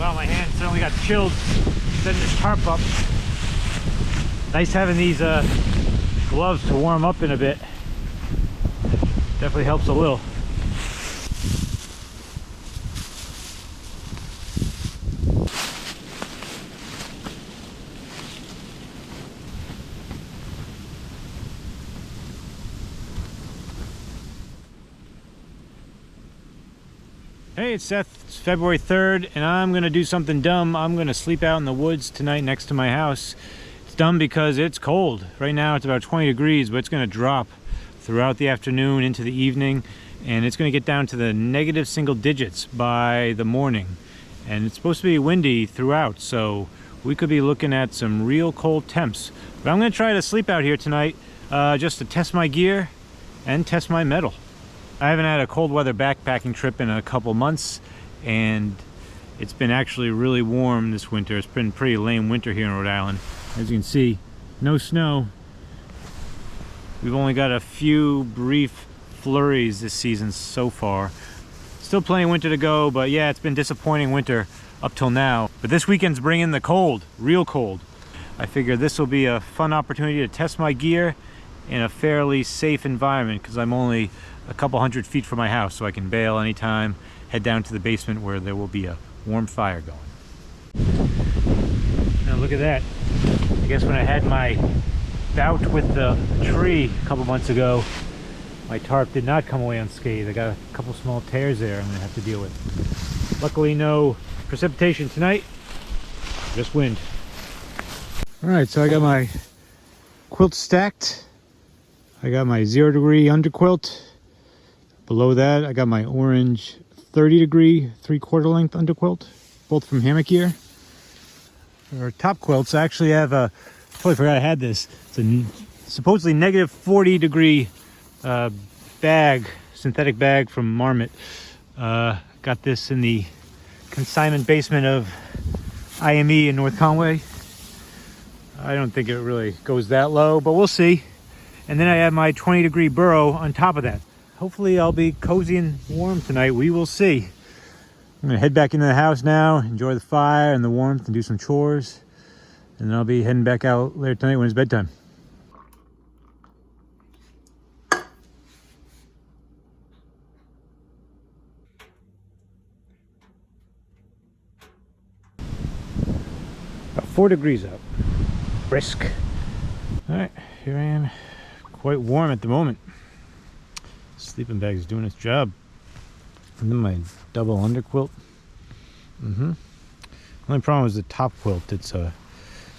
Wow, my hand suddenly got chilled setting this tarp up. Nice having these gloves to warm up in a bit. Definitely helps a little. Hey, it's Seth. It's February 3rd, and I'm gonna do something dumb. I'm gonna sleep out in the woods tonight next to my house. It's dumb because it's cold. Right now it's about 20 degrees, but it's gonna drop throughout the afternoon into the evening, and it's gonna get down to the negative single digits by the morning. And it's supposed to be windy throughout, so we could be looking at some real cold temps. But I'm gonna try to sleep out here tonight just to test my gear and test my mettle. I haven't had a cold weather backpacking trip in a couple months, and it's been actually really warm this winter. It's been a pretty lame winter here in Rhode Island. As you can see, no snow. We've only got a few brief flurries this season so far. Still plenty of winter to go, but yeah, it's been disappointing winter up till now. But this weekend's bringing the cold, real cold. I figure this will be a fun opportunity to test my gear in a fairly safe environment, because I'm only a couple hundred feet from my house, so I can bail anytime, head down to the basement where there will be a warm fire going. Now look at that. I guess when I had my bout with the tree a couple months ago, my tarp did not come away unscathed. I got a couple small tears there I'm gonna have to deal with. Luckily no precipitation tonight, just wind. All right, so I got my quilt stacked. I got my 0 degree underquilt. Below that, I got my orange 30 degree 3/4 length underquilt, both from Hammock gear. For top quilts, I actually have a, totally forgot I had this. It's a supposedly negative 40 degree bag, synthetic bag from Marmot. Got this in the consignment basement of IME in North Conway. I don't think it really goes that low, but we'll see. And then I have my 20 degree burrow on top of that. Hopefully I'll be cozy and warm tonight. We will see. I'm gonna head back into the house now, enjoy the fire and the warmth, and do some chores. And then I'll be heading back out later tonight when it's bedtime. About 4 degrees up. Brisk. All right, here I am. Quite warm at the moment. Sleeping bag is doing its job. And then my double underquilt. Only problem is the top quilt. It's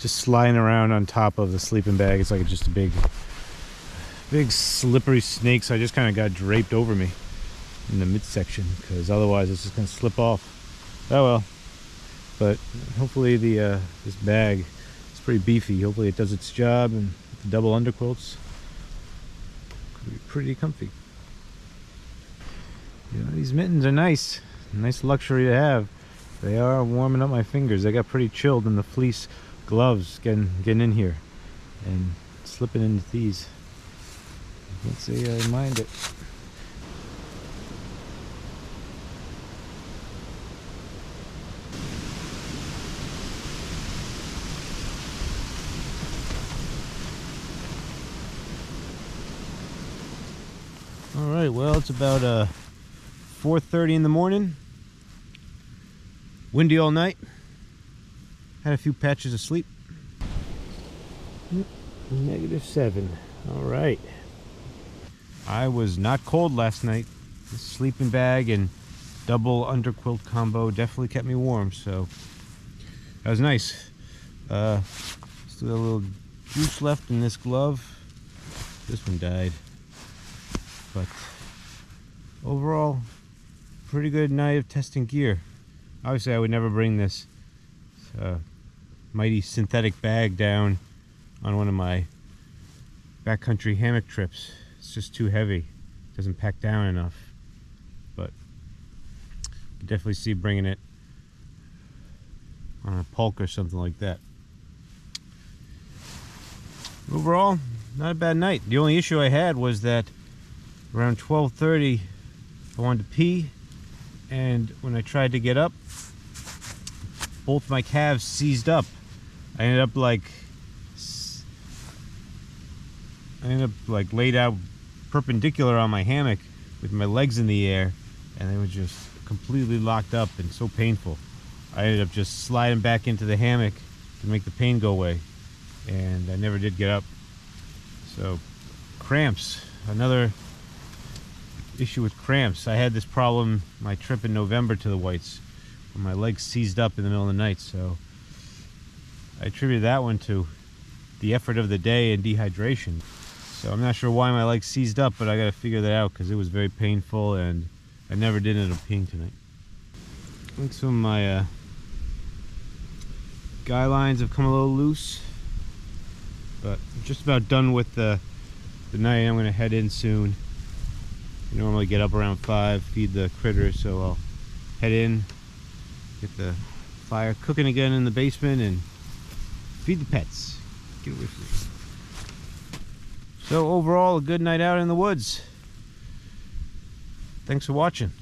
just sliding around on top of the sleeping bag. It's like just a big slippery snake. So I just kind of got draped over me in the midsection, because otherwise it's just gonna slip off. Oh well. But hopefully the this bag is pretty beefy. Hopefully it does its job, and the double underquilts could be pretty comfy. You know, these mittens are nice. Nice luxury to have. They are warming up my fingers. They got pretty chilled in the fleece gloves getting in here and slipping into these. Let's see, I mind it. All right, well, it's about 4:30 in the morning. Windy all night. Had a few patches of sleep. -7. All right. I was not cold last night. The sleeping bag and double underquilt combo definitely kept me warm, so that was nice. Still got a little juice left in this glove. This one died. But overall, pretty good night of testing gear. Obviously I would never bring this mighty synthetic bag down on one of my backcountry hammock trips. It's just too heavy. It doesn't pack down enough. But you can definitely see bringing it on a pulk or something like that. Overall, not a bad night. The only issue I had was that around 12:30 I wanted to pee, and when I tried to get up, both my calves seized up. I ended up like laid out perpendicular on my hammock with my legs in the air, and they were just completely locked up and so painful. I ended up just sliding back into the hammock to make the pain go away, and I never did get up. So cramps, another issue with cramps. I had this problem my trip in November to the Whites, where my legs seized up in the middle of the night. So I attributed that one to the effort of the day and dehydration. So I'm not sure why my legs seized up, but I got to figure that out because it was very painful, and I never did end up peeing tonight. I think some of my guy lines have come a little loose, but I'm just about done with the night. I'm going to head in soon. I normally get up around 5, feed the critters, so I'll head in, get the fire cooking again in the basement, and feed the pets. Get away from me. So overall, a good night out in the woods. Thanks for watching.